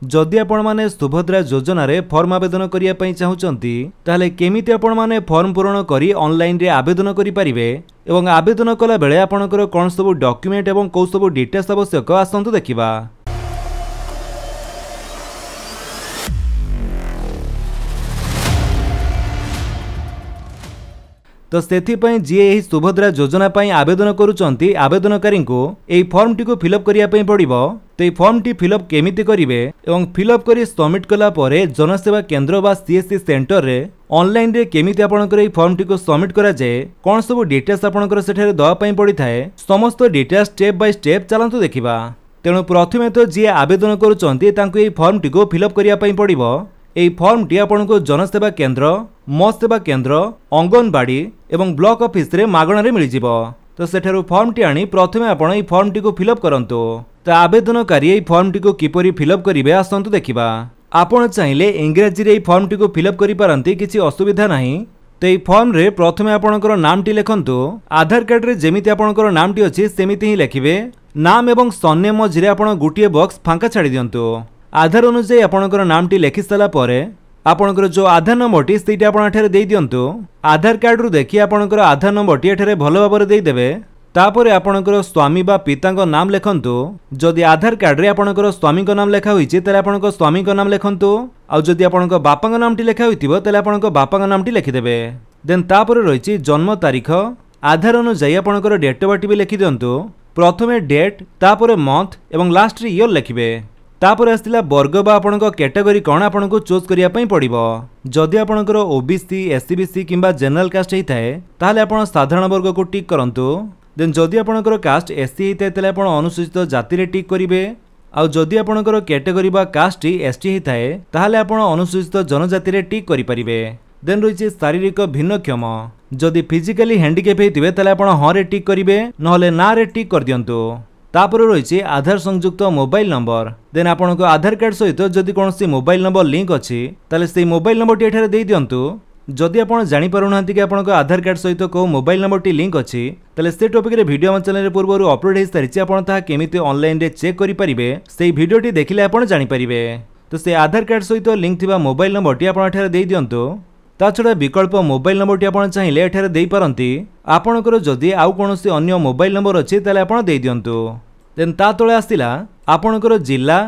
जदि आपण माने सुभद्रा योजना रे फॉर्म आवेदन करिया पई चाहुचंती ताले केमिति आपण माने फॉर्म पूरण करी ऑनलाइन रे आवेदन करि परिबे एवं आवेदन कला बेले आपणकर कोन सब डॉक्यूमेंट एवं को सब डिटेल्स आवश्यक आसंतु देखिबा। तो सेथिपाई जी एही सुभद्रा योजना पाई आवेदन करूचंती आवेदनकारी को एही फॉर्म टी को फिलअप करिया पई पड़िबो। तो फॉर्म टी फिलअप केमिति करिवे एवं फिलअप करी सबमिट कला परे जनसेवा केंद्र बा सीएससी सेंटर रे ऑनलाइन रे केमिति आपणकर एही फॉर्म टी को सबमिट करा जाए कोन सब डिटेल्स आपणकर सेठारे दवा पई पड़ी थाए समस्त डिटेल्स स्टेप बाय स्टेप चलंतु देखिबा। तेणु प्रथमे तो जी आवेदन करूचंती तांको एही फॉर्म टी को फिलअप करिया पई पड़िबो। एही फॉर्म टी आपनको जनसेवा केंद्र मत सेवा केंद्र अंगनवाड़ी एवं ब्लॉक ऑफिस रे मागणा रे मिल जिवो। तो सेठारु फॉर्म टी आनी प्रथमे आपण एही फॉर्म टी को फिलअप करंतु। तो आवेदनकारी एही फॉर्म टी को किपरि फिलअप करिवे आसंतु देखिबा। आपण चाहिले इंग्रजी रे एही फॉर्म टी को फिलअप करि पारंती किछि असुविधा नाही। तो एही फॉर्म रे प्रथमे आपणकर नाम टी लेखंतु। आधार कार्ड रे जेमिति आपणकर नाम टी अछि सेमिति ही लेखिबे। नाम एवं सरनेम मझिरे आपण गुटिए बॉक्स फांका छाडी दियंतु। आधार अनुसार आपणकर नाम टी लेखि साला परे आपणकर जो आधार नंबर टी सेटा आपण एठारे देई दियंतु। आधार कार्ड रु देखि आपणकर आधार नंबर टी एठारे भलो भाबरे देई देबे। तापरे आपणकर स्वामी बा पितांको नाम लेखंतु। जदि आधार कार्ड रे आपणकर स्वामी को नाम लेखा होईछि तले आपणकर स्वामी को नाम लेखंतु। आ जदि आपणकर बापांको नाम टी लेखा होईतिबो तले आपणकर बापांको नाम टी लेखि देबे। देन तापरे रहिछि जन्म तारीख आधार अनुसार आपणकर डेट ऑफ बर्थ भी लेखि दियंतु। प्रथमे डेट तापरे मंथ एवं लास्ट रे ईयर लेखिबे। तापर आसला वर्ग बा आपणको कैटेगरी कोन आपणको चूज करिया पई पड़िबो। जदि आपणकर ओबीसी एससीबीसी किंबा जनरल कास्ट हेइथाय ताले आपण साधारण वर्ग को टिक करंतु। देन जदि आपणकर कास्ट एससी हेइथाय ताले आपण अनुसूचित जाति रे टिक करिवे। आ जदि आपणकर कैटेगरी बा कास्ट एसटी हेइथाय ताले आपण अनुसूचित जनजाति रे टिक करि परिबे। देन रहिछि शारीरिक भिन्नक्षम जदि फिजिकली हैंडिकैप हेइतिबे ताले आपण हां रे टिक करिवे नहले ना रे टिक कर दियंतु। तापर रही आधार संयुक्त मोबाइल नंबर। देन आपन को आधार कार्ड सहित जदि कौन मोबाइल नंबर लिंक अच्छी ताले से मोबाइल नंबर टी एठारे दे दियंतु। जदि आपन जानि पारुना कि आपन को आधार कार्ड सहित को मोबाइल नंबर टी लिंक अच्छी ताले से टॉपिक रे वीडियो हम चैनल रे पूर्व अपलोड हो सारी आपन ता केमिति ऑनलाइन रे चेक करि परिबे सेही वीडियो टी देखिले आपन जानि परिबे। तो से आधार कार्ड सहित लिंक थिबा मोबाइल नंबर टी आपन एठारे दे दियंतु। ता छड़ा विकल्प मोबाइल नंबर टी आपन चाहिले एठारे देई पारंती। आपनकर जदि आउ कोनोसी अन्य मोबाइल नंबर अछि ताले आपन देई दियंतु। देन ता तळे आसिला आपनकर जिल्ला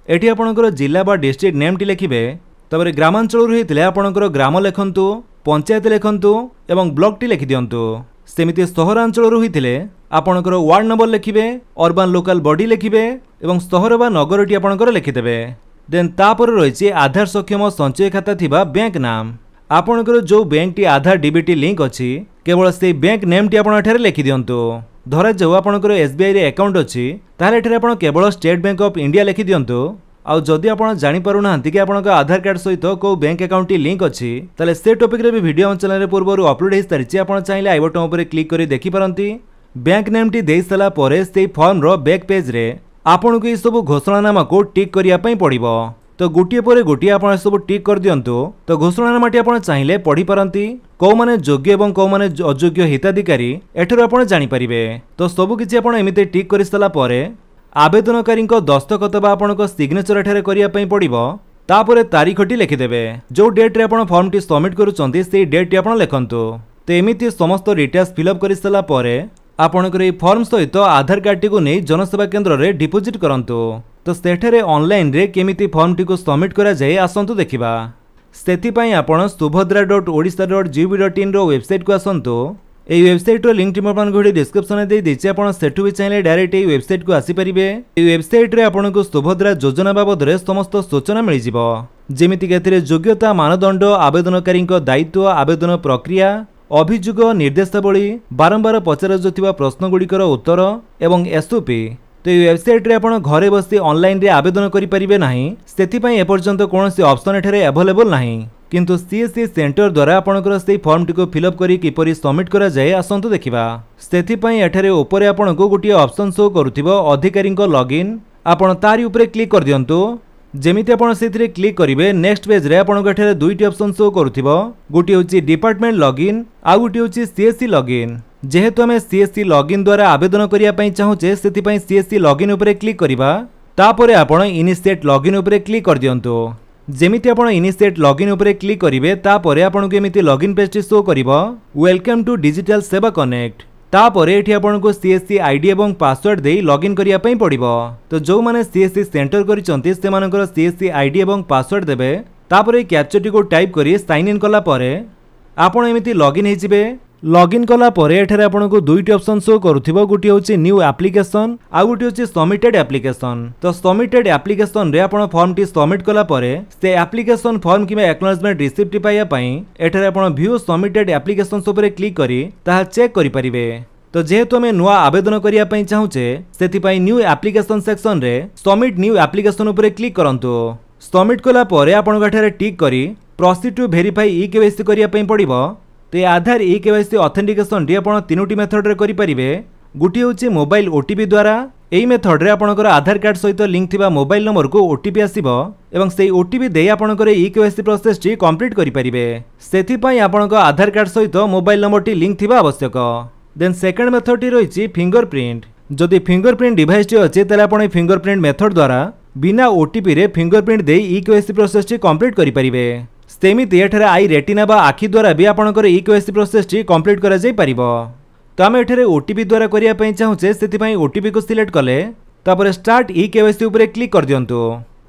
एठी आपनकर जिल्ला बा डिस्ट्रिक्ट नेम टी लेखिबे। तबरे ग्रामांचल रु हेतिले आपनकर ग्राम लेखंतु पंचायत लेखंतु एवं ब्लॉक टी लेखि दियंतु। सेमिति सहरांचल रु हेतिले आपनकर वार्ड नंबर लेखिबे अर्बन लोकल बॉडी लेखिबे एवं सहर बा नगर टी आपनकर लेखिदेबे। देन तापर रहिछि आधार सक्षम संचय खाता थिबा बैंक नाम। आपनकर जो बैंक टी आधार डीबीटी लिंक अछि केवल से बैंक नेम टी आपण एठारे लेखि दियंतु। धरा जाऊ आपनकर एसबीआई रे अकाउंट अछि ताले एठारे आपण केवल स्टेट बैंक ऑफ इंडिया लेखि दियंतु। आ जदि आपण जानि पारुना कि आपनकर आधार कार्ड सहित को बैंक अकाउंट टी लिंक अछि ताले से टॉपिक रे भी वीडियो हम चैनल रे पूर्व अपलोड हो सारिछि। आपण चाहिले आई बटन ऊपर क्लिक करी देखि पारंती। बैंक नेम टी देई सला परे से फॉर्म रो बैक पेज रे आपण को ई सब घोषणानामा को टिक करिया पई पड़िबो। तो गोटे पर गोटे आपण सब टिक कर दियंतु। तो घोषणानामाटी आपण चाहिले पढ़ी पारंती। को माने योग्य एवं को माने अयोग्य हिताधिकारी एठरो आपण जानि परिबे। तो सब किछि आपण एमिते टिक करि सला परे आवेदनकारी को दस्तखत बा आपण को सिग्नेचर एठारे करिया पई पड़िबो। तापरे तारीखटी लिखि देबे। जो डेट रे आपण फॉर्म टी सबमिट करूचंती सेही डेट टी आपण लेखंतु। तो एमिति समस्त डिटेल्स फिलअप करि सला परे आपणकर फॉर्म सहित आधार कार्ड टी को नै जनसेवा केंद्र रे डिपोजिट करंतु। तो सेठरे ऑनलाइन रे केमिति फॉर्म टी को सबमिट करा जाय आसंतु देखिबा। सेति पई आपण subhadra.odisha.gov.in रो वेबसाइट को आसंतु। एई वेबसाइट रो लिंक टी आपण वीडियो डिस्क्रिप्शन रे दे दिछि। आपण सेठु भी चाहिले डायरेक्ट एई वेबसाइट को आसी परिबे। एई वेबसाइट रे आपण को सुभद्रा योजना बाबद रे समस्त सूचना मिलि जिवो। जेमिति कि एथिरे योग्यता मानदंड आवेदनकारी दायित्व आवेदन प्रक्रिया अभियोग निर्देशावली बारंबार पचरा जाउथिबा प्रश्न गुड़िकर उत्तर एवं एसओपी। तो ये वेबसाइट रे आपण घरे बसी ऑनलाइन रे आवेदन करि परिबे नाही। सेति पई एपर्यंत कोनोसी ऑप्शन एठारे अवेलेबल नाही। किंतु सीएससी सेंटर द्वारा आपणकर से फॉर्म टी को फिलअप करी किपरि सबमिट करा जाय आसंतु देखिबा। सेति पई एठारे ऊपर आपण को गोटे ऑप्शन शो करूथिबो अधिकारी को लॉगिन। आपण तारी ऊपर क्लिक कर दियंतु। जेमिति आपण सेथिरे क्लिक करिवे नेक्स्ट पेज रे आपण एठारे दुईटी ऑप्शन शो करूथिबो। गोटे होची डिपार्टमेंट लॉगिन आ गोटे होची सीएससी लॉगिन। जेहेतु आम सीएससी लॉगिन द्वारा आवेदन करिया पई चाहूचे सेति पई सीएससी लॉगिन ऊपर क्लिक करिबा। तापरे आपण इनिशिएट लॉगिन उपरे क्लिक कर दियंतु। जेमिति आपण इनिशिएट लॉगिन उपरे क्लिक करिवे तापरे आपनको एमिति लॉगिन पेज शो करिवो welcome to digital Seva connect. तापरे एठी आपनको सीएससी आईडी एवं पासवर्ड देई लॉगिन करिया पई पड़िबो। तो जो माने सीएससी सेंटर करिसंती से मानकर सीएससी आईडी एवं पासवर्ड देबे तापरे कैप्चर टी को टाइप करी साइन इन कला परे आपण एमिति लॉगिन हे जिवे। लॉगिन कला परे एठारे आपनको दुईटी ऑप्शन शो करूथिबो गोटी होची न्यू एप्लीकेशन आ गोटी होची सबमिटेड एप्लीकेशन। तो सबमिटेड एप्लीकेशन रे आपण फॉर्म टी सबमिट कला परे से एप्लीकेशन फॉर्म किबा एक्नॉलेजमेंट रिसिप्ट पाइया पई एठारे आपण व्यू सबमिटेड एप्लीकेशन उपरे क्लिक करी ताहा चेक करि परिबे। तो जेहेतु आम नुआ आवेदन करिया पई चाहूचे सेथिपाई न्यू एप्लीकेशन सेक्शन रे सबमिट न्यू एप्लीकेशन उपरे क्लिक करंतु। सबमिट कला परे आपण एठारे टिक करी proceed to verify e KYC करिया पई पड़िबो। तो आधार ई केवाईसी ऑथेंटिकेशन टी आपण तीनोटी मेथड रे करि परिबे। गुटी होची मोबाइल ओटीपी द्वारा एई मेथड रे आपणकर आधार कार्ड सहित लिंक थिबा मोबाइल नंबर को ओटीपी आसीबो एवं सेई ओटीपी देई आपणकर ई केवाईसी प्रोसेस टी कंप्लीट करि परिबे। सेथिपाई आपणकर आधार कार्ड सहित मोबाइल नंबर टी लिंक थिबा आवश्यक। देन सेकंड मेथड टी रहिछि फिंगरप्रिंट। जदि फिंगरप्रिंट डिवाइस टी अछि तले आपण फिंगरप्रिंट मेथड द्वारा बिना ओटीपी रे फिंगरप्रिंट देई ई केवाईसी प्रोसेस टी कंप्लीट करि परिबे। सेमिति एठारे आई रेटिना बा आखि द्वारा भी आपणकर ई केवाईसी प्रोसेस टी कंप्लीट करा जाई परिबो। तो आम एठारे ओटीपी द्वारा करिया पई चाहूचे सेथिपाई ओटीपी को सिलेक्ट कले तापरे स्टार्ट ई केवाईसी उपरे क्लिक कर दियंतु।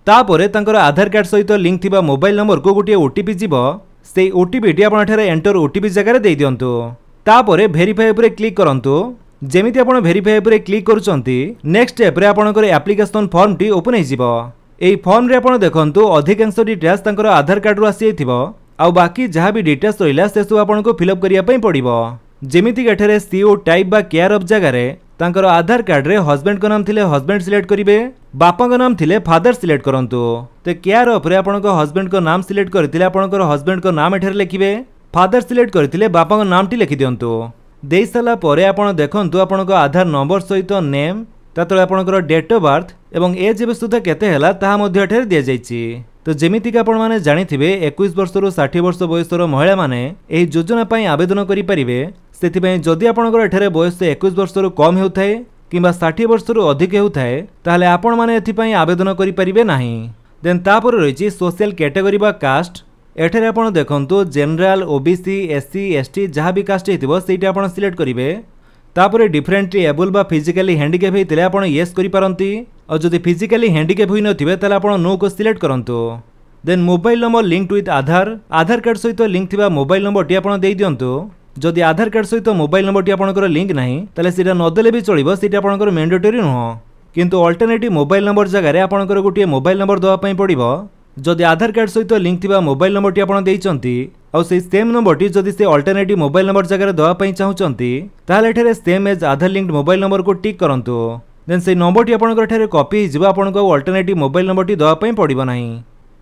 तापरे तांकर आधार कार्ड सहित लिंक थिबा मोबाइल नंबर को गोटे ओटीपी जीवो सेई ओटीपी टी आपण एठारे एंटर ओटीपी जगह रे देई दियंतु। तापरे वेरीफाई उपरे क्लिक करंतु। जेमिति आपण वेरीफाई उपरे क्लिक करूचंती नेक्स्ट स्टेप रे आपणकर एप्लीकेशन फॉर्म टी ओपन हे जिवो। एई फॉर्म रे आपण देखंतु अधिकांश डिटेल्स तांकर आधार कार्ड रो आसी थिबो आ बाकी जहां भी डिटेल्स रहिला से सब आपनको फिलअप करिया पई पड़िबो। जेमिति एठारे सीओ टाइप बा केयर ऑफ जगह रे तांकर आधार कार्ड रे हस्बैंड को नाम थिले हस्बैंड सिलेक्ट करिवे बापा को नाम थिले फादर सिलेक्ट करंतु। तो केयर ऑफ रे आपनको हस्बैंड को नाम सिलेक्ट करथिले आपनको हस्बैंड को नाम एठारे लिखिबे फादर सिलेक्ट करथिले बापा को नाम टी लिखि दियंतु। देई साला परे आपण देखंतु आपनको आधार नंबर सहित नेम तातळे आपणकर डेट ऑफ बर्थ एवं एज एबे सुधा केते हैला ताहा मध्ये एठारे दिया जायछि। तो जेमिति आपण माने जानिथिबे 21 वर्ष रु 60 वर्ष बयसर महिला माने एही योजना पई आवेदन करि परिबे। सेथिपई जदि आपणकर एठारे बयस 21 वर्ष रु कम हेउथाय किबा 60 वर्ष रु अधिक हेउथाय ताहाले आपण माने एथि पई आवेदन करि परिबे नाही। देन तापर रहिछि सोशल कैटेगरी बा कास्ट। एठारे आपण देखंतु जनरल ओबीसी एससी एसटी जहाँ भी कास्ट हेतिबो सेटा आपण सिलेक्ट करिवे। तापरे डिफरेंटली एबल बा फिजिकली हैंडिकैप हेतिले आपण यस करि पारंती और जदि फिजिकली हैंडिकैप होई नथिबे ताले आपण नो को सिलेक्ट करंतु। Then mobile number linked with Aadhaar card सहित लिंक थिबा मोबाइल नंबर टी आपण देई दियंतु। जदि आधार कार्ड सहित मोबाइल नंबर टी आपणकर लिंक नाही ताले सेटा न देले भी चलिबो सेटा आपणकर मैंडेटरी नुह किंतु अल्टरनेटिव मोबाइल नंबर जगह रे आपणकर गोटे मोबाइल नंबर दवा पई पड़िबो। जदि आधार कार्ड सहित लिंक थिबा मोबाइल नंबर टी आपण देइचंती और से सेम नंबर टी जदि से अल्टरनेटिव मोबाइल नंबर जगह दवा पई चाहूचंती ताले एठारे same as Aadhaar linked mobile number को टिक करंतु। देन से नंबर टी आपणकर एठारे कॉपी हिजबो आपणको अल्टरनेटिव मोबाइल नंबर टी दवा पई पड़िबो नाही।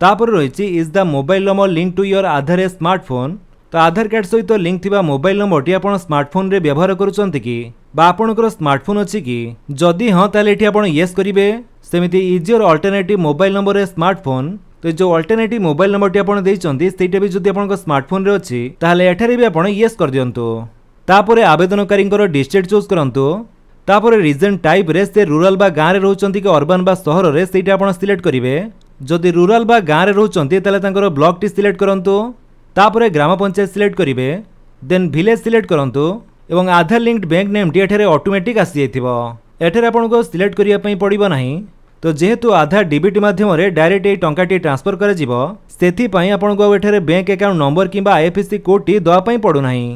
तापर रहिछि is the mobile number link to your Aadhaar a smartphone. तो आधार कार्ड सहित लिंक थिबा मोबाइल नंबर टी आपण स्मार्टफोन रे व्यवहार करूचंती कि बा आपणकर स्मार्टफोन अछि कि जदि हां ताले एठी आपण यस करिवे। सेमिति is your alternative mobile number a smartphone. तो जो अल्टरनेटिव मोबाइल नंबर टी आपण देइचंती सेटा भी जदि आपन स्मार्टफोन रे अछि ताहाले एठारे भी आपण यस कर दियंतु। तापरे आवेदनकारींकर डिस्ट्रिक्ट चूज करंतु। तापरे रीजन टाइप रे से रूरल बा गां रे रहउचंती कि अर्बन बा शहर रे सेटा आपण सिलेक्ट करिवे। जदि रूरल बा गां रे रहउचंती ताले तांकर ब्लॉक टी सिलेक्ट करंतु। तापरे ग्राम पंचायत सिलेक्ट करिवे। देन विलेज सिलेक्ट करंतु एवं आधार लिंक्ड बैंक नेम टी एठारे ऑटोमेटिक आसी जाइथिबो। एठारे आपनको सिलेक्ट करिया पई पड़िबो नाही। तो जेहेतु आधार डीबीटी माध्यम रे डायरेक्ट ए टंकाटी ट्रांसफर करा जिवो सेथि पई आपनको एठारे बैंक अकाउंट नंबर किबा आईएफएससी कोड टी दवा पई पड़ु नाही।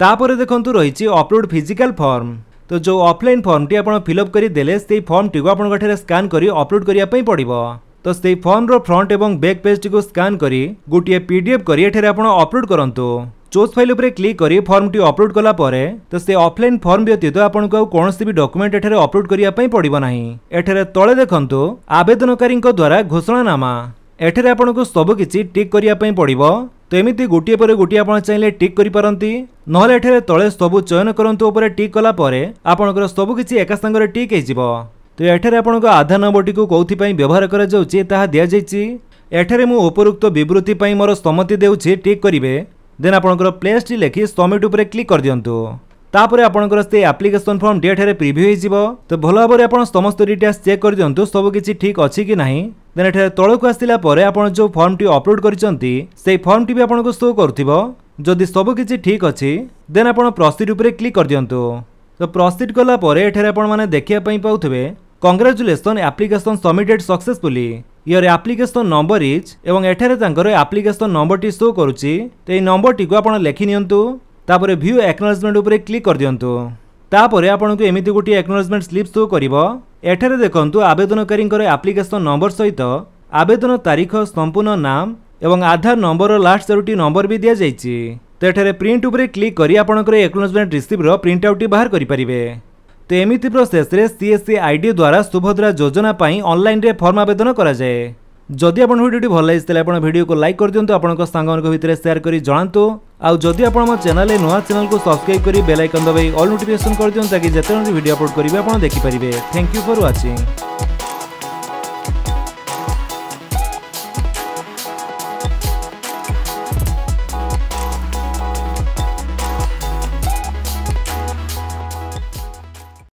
तापरे देखंतु रहिछि अपलोड फिजिकल फॉर्म। तो जो ऑफलाइन फॉर्म टी आपण फिलअप करी देले सेई फॉर्म टी को आपण एठारे स्कैन करी अपलोड करिया पई पड़िबो। तो सेई फॉर्म रो फ्रंट एवं बैक पेज टी को स्कैन करी गुटिए पीडीएफ करी एठारे आपण अपलोड करंतु। चूज फाइल उपरे क्लिक करी फॉर्म टी अपलोड कला परे तो से ऑफलाइन फॉर्म व्यतीत आपनको कोनोसी भी डॉक्यूमेंट एठारे अपलोड करिया पई पड़िबो नाही। एठारे तळे देखंतु आवेदनकारींक द्वारा घोषणानामा। एठारे आपनको सब किछि टिक करिया पई पड़िबो। तो एमिति गोटिए परे गोटिए आपण चाहिले टिक करि पारंती नहले एठारे तळे सब चयन करंतु उपरे टिक कला परे आपनकर सब किछि एका संगरे टिक हे जिवो। तो एठारे आपनको आधार नंबर टी को कोथि पई व्यवहार करा जाउछि ताहा दिया जाइछि। एठारे मु उपरोक्त विवृत्ति पई मोर सम्मति देउछि टिक करिवे। देन आपनकर प्लेस टी लेखि सबमिट उपरे क्लिक कर दियंतु। तापर आपनकर से एप्लिकेशन फॉर्म डेट रे प्रीव्यू हो जिवो। तो भल भाबरे आपण समस्त डिटेल्स चेक कर दियंतु सब किछि ठीक अछि कि नाही। देन एठे तळकु आसिला परे आपण जो फॉर्म टी अपलोड करिसंती सेही फॉर्म टी भी आपनको शो करथिबो। जदि सब किछि ठीक अछि देन आपण प्रोसीड ऊपर क्लिक कर दियंतु। तो प्रोसीड कला परे एठे आपण माने देखिया पई पाउथबे congratulation application submitted successfully your application number is एवं एठारे तांकर एप्लिकेशन नंबर टी शो करूची। तो एई नंबर टी को आपण लेखि नियंतु। तापर व्यू एक्नॉलेजमेंट ऊपर क्लिक कर दियंतु। तापर आपनको एमिति गोटी एक्नॉलेजमेंट स्लिप शो करिवो। एठारे देखंतु आवेदनकारींकर एप्लिकेशन नंबर सहित आवेदन तारीख संपूर्ण नाम एवं आधार नंबर लास्ट चारोटी नंबर भी दिया जाइछि। तो एठारे प्रिंट ऊपर क्लिक करी आपनकर एक्नॉलेजमेंट रिसीव रो प्रिंट आउट बाहर करि परिबे। तो एमिति प्रोसेस रे सीएससी आईडी द्वारा सुभद्रा योजना पाई ऑनलाइन रे फॉर्म आवेदन करा जाए। जदि आपण वीडियोटी भल लागिस आपण वीडियो को लाइक कर दियंतु, आपन सांगन भितर शेयर करी जणांतु। आउ जदि आपण मो चैनल नुआ चैनल को सब्सक्राइब करी बेल आइकन दबाई ऑल नोटिफिकेशन कर दियंतु ताकि जेते वीडियो अपलोड करिवे आपण देखि परिबे। Thank you for watching.